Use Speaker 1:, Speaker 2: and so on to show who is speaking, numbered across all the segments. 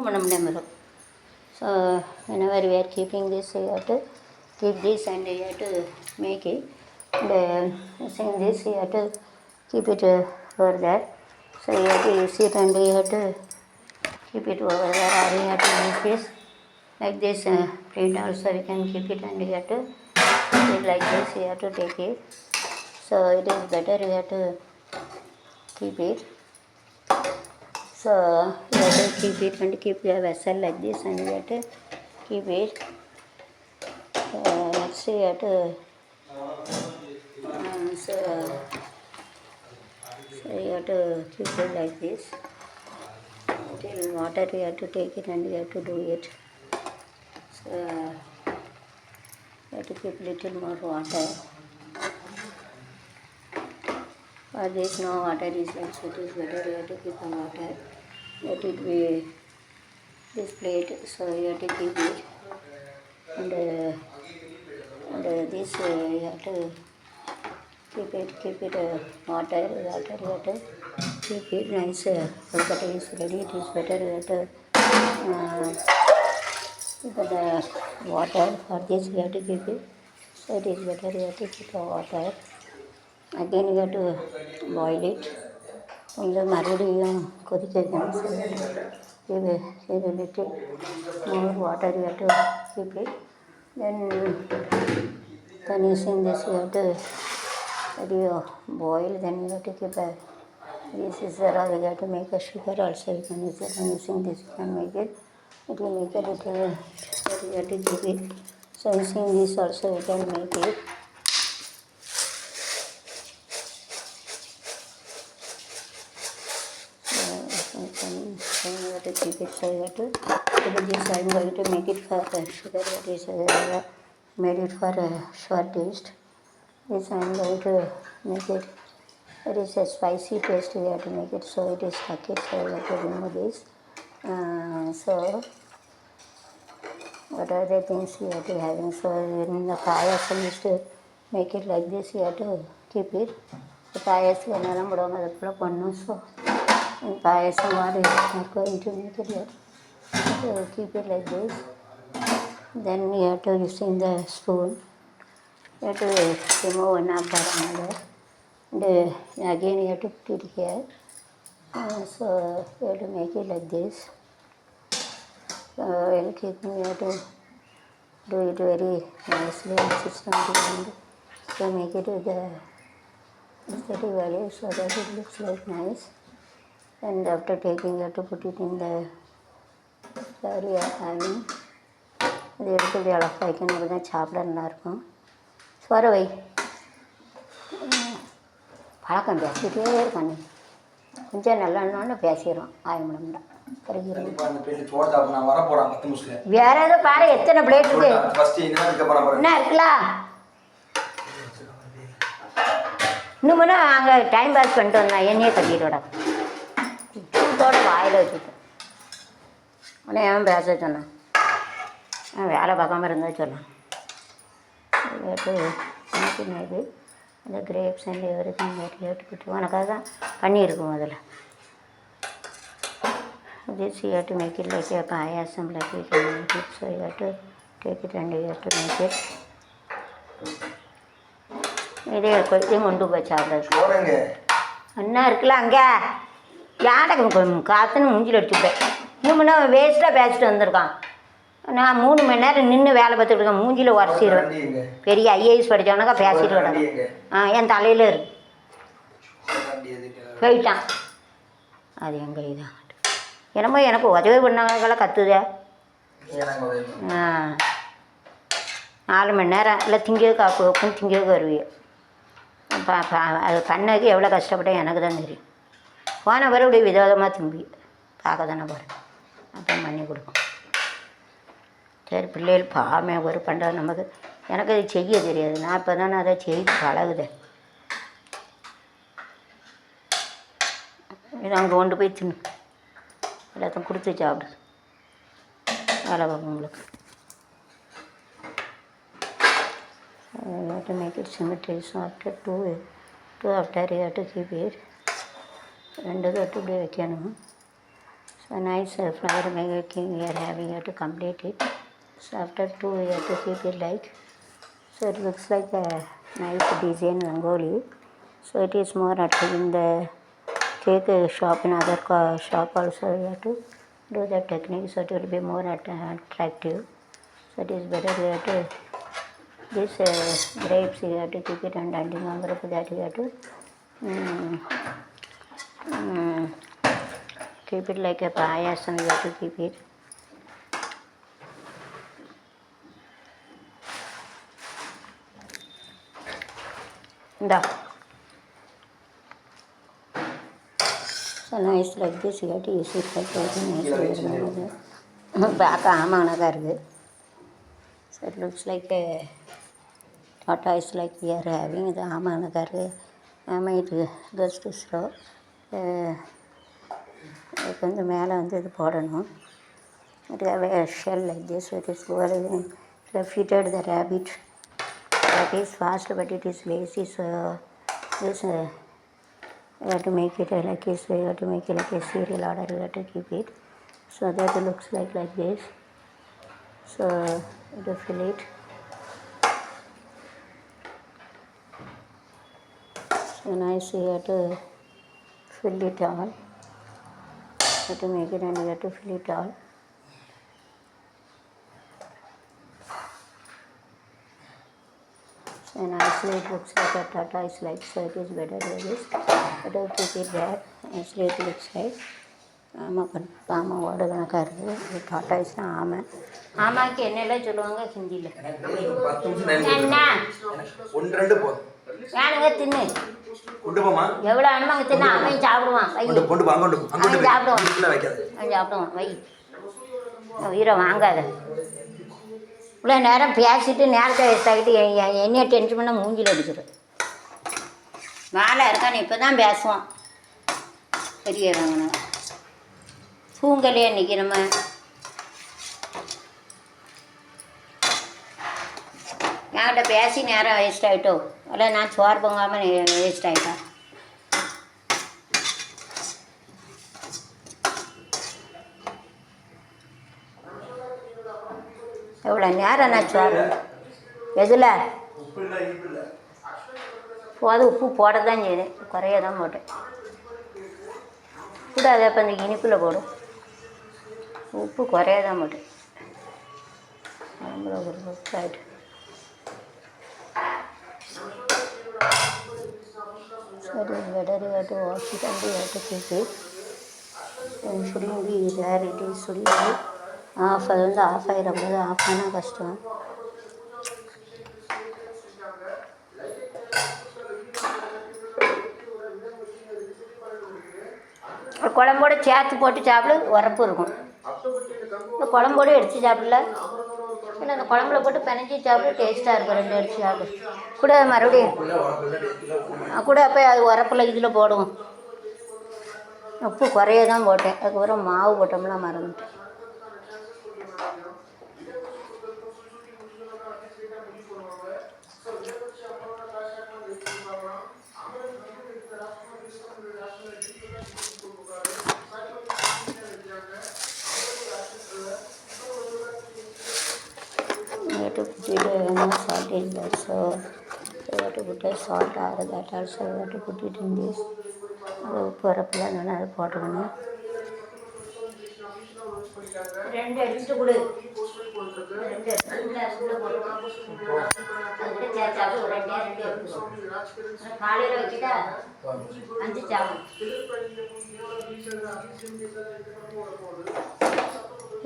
Speaker 1: aluminum number. So whenever we are keeping this, you have to keep this and you have to make it. And using this, you have to keep it over there. So you have to use it and you have to keep it over there, or you have to use this. Like this print also we can keep it and you have to keep it like this, you have to take it. So it is better you have to keep it. So you have to keep it and keep your vessel like this and you have to keep it. Next you have to so you have to keep it like this. Till water you have to take it and you have to do it. So you have to keep little more water. For this no water is like so it is better you have to keep the water. Let it be this plate, so you have to keep it. And this you have to keep it water you have to keep it nice. Kolkata is ready, it is better you have to keep the water. For this you have to keep it, so it is better you have to keep the water. Again you have to boil it. கொஞ்சம் மறுபடியும் கொதிக்க வைக்கணும். இது little more water you have to keep it. Then using this you have to boil, then you have to keep this is you have to make a sugar also you can use it. And using this you can make it. It will make a little you have to keep it. So using this also you can make it. You have to keep it, so you have to this I am going to make it for sugar. That is made it for short taste. This I am going to make it. It is a spicy taste. We have to make it, so it is stuck it. So you have to remove this. So what are the things you have to having? So in the payasam is to make it like this. You have to keep it. The payasam enalam podanga adukku pannu. So in payasam what is not going to make it yet. So keep it like this. Then you have to using the spoon. You have to remove one after another. And again you have to put it here. So you have to make it like this. So while keeping you have to do it very nicely and systematically. So make it with the aesthetic value so that it looks like nice. And after taking you have to put it in the flour you are having. இது எடுத்து இப்படி அழகாக வைக்கணும் தான் சாப்பிட நல்லாயிருக்கும். ஸ்வர வை பழக்கம் பேசிக்கிட்டே இருக்கான். நீ கொஞ்சம் நல்லன்னு பேசிடுறோம் ஆயமனம்னா கருகிறோம். வேற ஏதோ பாரு எத்தனை பிளேட் இருக்கு என்ன இருக்கலாம். இன்னும் முன்னே அங்கே டைம் பாஸ் பண்ணிட்டு வந்தேன். எண்ணெயை கட்டிட்டு விட சூட்டோட வாயில் வச்சுட்டேன். உடனே ஏன் பேச சொன்னேன். வேலை பார்க்காம இருந்தால் சொல்லலாம். இது அந்த கிரேப்ஸ் அண்ட் எவ்ரி திங் ஏற்றுக்கிட்டு உனக்காக தான் பண்ணியிருக்கும் முதல்ல. This you have to make it like a payasam, like we can make it. So you have to take it and you have to make it. இதே கொஞ்சம் கொண்டு போய் சாப்பிட்றது அண்ணா இருக்குல்ல அங்கே யானை காற்றுன்னு மூஞ்சில் அடிச்சுட்டேன். இன்னும் முன்னே வேஸ்ட்டாக பேசிட்டு வந்திருக்கான். நான் 3 மணி நேரம் நின்று வேலை பார்த்துட்டு இருக்கேன். மூஞ்சியில் உரசிடுவேன். பெரிய ஐஏஎஸ் படித்தவனாக்கா பேசிட்டு விட என் தலையில் இருக்கு போயிட்டான். அது எங்கே இதான் என்னமோ எனக்கு உதவி பண்ணவங்களை கற்றுதே. 4 மணி நேரம் இல்லை திங்க காப்பு வைக்கும் திங்க வருவிய அது பண்ணதுக்கு எவ்வளோ கஷ்டப்பட்டேன் எனக்கு தான் தெரியும். போன பிறகு இப்படி விதவிதமாக திரும்பி பார்க்க தானே போகிறேன். அப்புறம் பண்ணி கொடுக்கும். சரி பிள்ளைகள் பாமே ஒரு பண்ணுறது நமக்கு எனக்கு அது செய்ய தெரியாது. நான் இப்போ தானே அதை செய்து பழகுதேன். இது அங்கே கொண்டு போய் தின்னு எல்லாத்தையும் கொடுத்து சாப்பிடு வேலை பார்க்கும் உங்களுக்கு. You have to make it symmetry. So after two after you have to keep it. ரெண்டு தொட்டு இப்படி வைக்கணும். So So nice flower making we are having. You have to complete it. So after 2 you have to keep it like. So it looks like a nice design rangoli. So it is more attractive in the cake shop and other shop also. You have to do the technique, so it will be more attractive. So it is better you have to this grapes you have to keep it and ending on that you have to mm, mm, keep it like a payasam. You have to keep it. The so nice like this you have to use it like nice back ஆமாங்க. So it looks like a Tata is like we are having the ஆமாங்க. It goes to slow. இப்போ வந்து மேலே வந்து இது போடணும். It have a shell like this. It is fitted the rabbit. That is fast, but it is lazy. So this you have to make it like this. You have to make it like a serial order. You have to keep it. So that looks like this. So you have to fill it. So nice. You have to fill it all. You have to make it and you have to fill it all. So nicely it looks like a Tata is like, so it is better to this. Better keep it there. Nicely it looks like. ஆமாம் ஓடு கணக்காக இருக்குது. இது tata ice தான் ஆமை. ஆமாக்கு என்னெல்லாம் சொல்லுவாங்க ஹிந்தியில்? என்ன வேணுங்க தின்னு எவ்வளோ அனுமாங்க தின்னு அவன் சாப்பிடுவான். வை அவன் சாப்பிடுவான். அவன் சாப்பிடுவான். வை உயிரை வாங்காத. இவ்வளோ நேரம் பேசிட்டு நேரத்தை வேஸ்ட் ஆகிட்டு என்னைய டென்ஷன் பண்ண மூஞ்சில் அடிச்சிடும். வேலை இருக்கான்னு இப்போ தான் பேசுவான். பெரிய வாங்கினேன் தூங்கலையே இன்றைக்கி நம்ம. என்கிட்ட பேசி நேரம் வேஸ்ட் ஆகிட்டோம். இல்லை நான் சோறு பொங்காமல் வேஸ்ட் ஆகிட்டேன். எவ்வளோ நேரம் நான் சோறு எதில் போது உப்பு போட தான் செய்தேன். குறைய தான் போட்டேன். கூட அதை இப்போ இந்த இனிப்பில் போடும். உப்பு குறைய தான் போட்டேன். குழம்புல ஒரு உப்பு ஆகிட்டு சரி வெடரி ஆட்டு வாஷி தம்பி ஆட்டு கேக்கு சுருங்கி ரேரிட்டி சுருங்கி ஆஃப். அது வந்து ஆஃப் ஆகிடக்கூடாது. ஆஃப் ஆனால் கஷ்டம். குழம்போடு சேர்த்து போட்டு சாப்பிடு, உரப்பு இருக்கும். இந்த குழம்போடு எடுத்து சாப்பிடல, இல்லை அந்த குழம்புல போட்டு பிணைஞ்சி சாப்பிட டேஸ்ட்டாக இருக்கும். ரெண்டு எடுத்து சாப்பிடு கூட மறுபடியும் கூட. அப்போ அது உரப்பில் இதில் போடுவோம். உப்பு குறைய தான் போட்டேன். அதுக்கப்புறம் மாவு போட்டோம்னா மறந்துட்டேன். To put it no salt in that, so you have to put a salt or that also you have to put it in this. உப்பு வரப்பில் நல்லா அது போட்டுக்கணும். ரெண்டு எடுத்துட்டு கொடு. ரெண்டு எடுத்து சாப்பிடு. ரெண்டே ரெண்டு எடுத்துக்கோ. காலையில் வச்சுட்டா 5 சாப்பிடும்.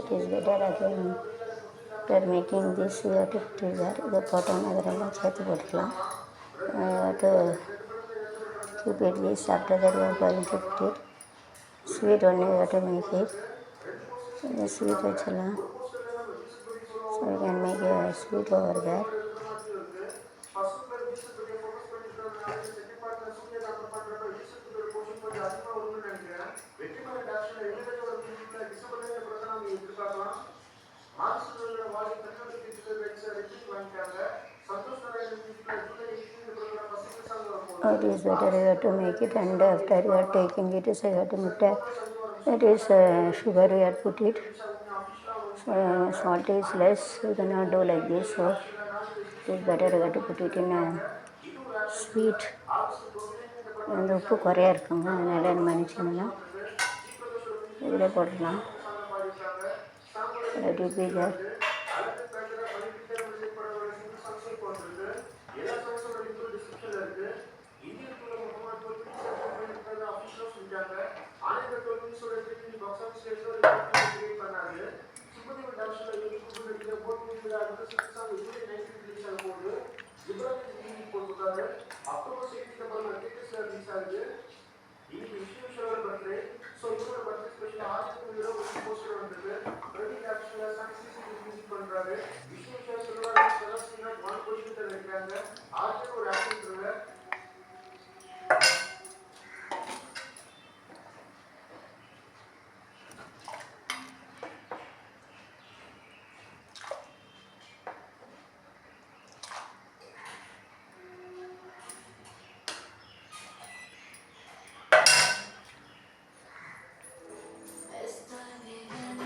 Speaker 1: It is better again. We are making this. You have to put it there. இதை போட்டோம்னா அதெல்லாம் சேர்த்து போட்டுக்கலாம். to keep it this. After that you are going to put it sweet only. You have to make it. The sweet வச்சிடலாம். So we can make a sweet over there. It is better you have to make it, and after you are taking it, so you have to put a It is sugar we have put it. Salt is less. You cannot do like this. So it is better you have to put it in a sweet. அந்த உப்பு குறையா இருக்குங்க, அதனால் என்ன மன்னிச்சிங்கன்னா இதில் போட்டுடலாம். Let it be there.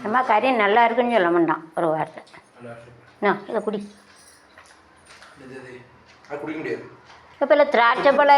Speaker 1: அம்மா கறி நல்லா இருக்குன்னு சொல்ல மாட்டான் ஒரு வார்த்தை. இதை குடி.
Speaker 2: குடிக்க முடியாது.
Speaker 1: இப்போ திராட்சை பழம்